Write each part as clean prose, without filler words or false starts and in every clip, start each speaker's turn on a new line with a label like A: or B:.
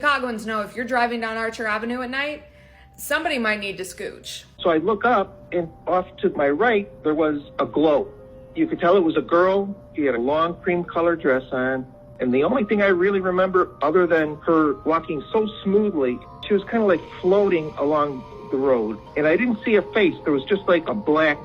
A: Chicagoans know if you're driving down Archer Avenue at night, somebody might need to scooch.
B: So I look up, and off to my right, there was a glow. You could tell it was a girl. She had a long cream-colored dress on. And the only thing I really remember, other than her walking so smoothly, she was kind of like floating along the road. And I didn't see a face. There was just like a black,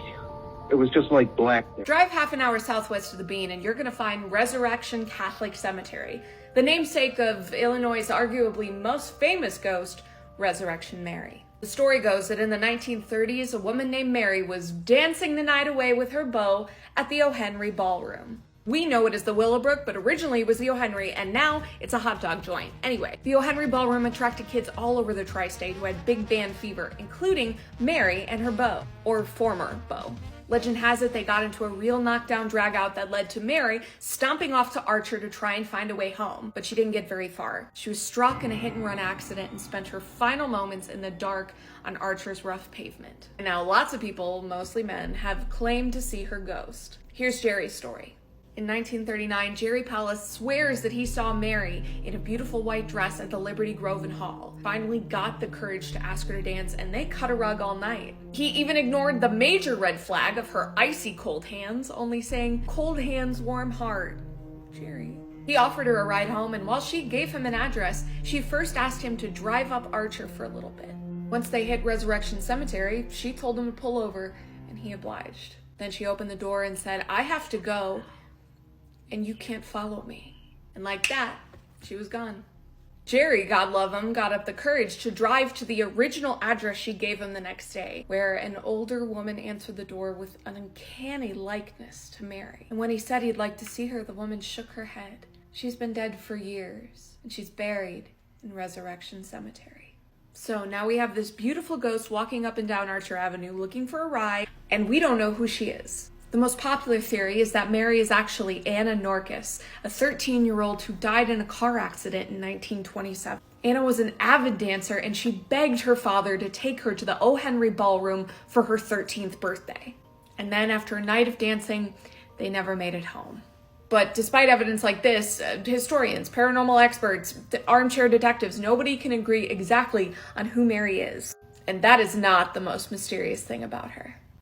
B: it was just like black there.
A: Drive half an hour southwest of the Bean and you're going to find Resurrection Catholic Cemetery, the namesake of Illinois' arguably most famous ghost, Resurrection Mary. The story goes that in the 1930s, a woman named Mary was dancing the night away with her beau at the O. Henry Ballroom. We know it as the Willowbrook, but originally it was the O. Henry, and now it's a hot dog joint. Anyway, the O. Henry Ballroom attracted kids all over the tri-state who had big band fever, including Mary and her beau, or former beau. Legend has it they got into a real knockdown drag-out that led to Mary stomping off to Archer to try and find a way home, but she didn't get very far. She was struck in a hit-and-run accident and spent her final moments in the dark on Archer's rough pavement. And now lots of people, mostly men, have claimed to see her ghost. Here's Jerry's story. In 1939, Jerry Pallas swears that he saw Mary in a beautiful white dress at the Liberty Grove and Hall. Finally got the courage to ask her to dance, and they cut a rug all night. He even ignored the major red flag of her icy cold hands, only saying, "Cold hands, warm heart." Jerry. He offered her a ride home, and while she gave him an address, she first asked him to drive up Archer for a little bit. Once they hit Resurrection Cemetery, she told him to pull over, and he obliged. Then she opened the door and said, "I have to go, and you can't follow me." And like that, she was gone. Jerry, God love him, got up the courage to drive to the original address she gave him the next day, where an older woman answered the door with an uncanny likeness to Mary. And when he said he'd like to see her, the woman shook her head. She's been dead for years, and she's buried in Resurrection Cemetery. So now we have this beautiful ghost walking up and down Archer Avenue looking for a ride, and we don't know who she is. The most popular theory is that Mary is actually Anna Norkus, a 13-year-old who died in a car accident in 1927. Anna was an avid dancer, and she begged her father to take her to the O. Henry Ballroom for her 13th birthday. And then after a night of dancing, they never made it home. But despite evidence like this, historians, paranormal experts, armchair detectives, nobody can agree exactly on who Mary is. And that is not the most mysterious thing about her.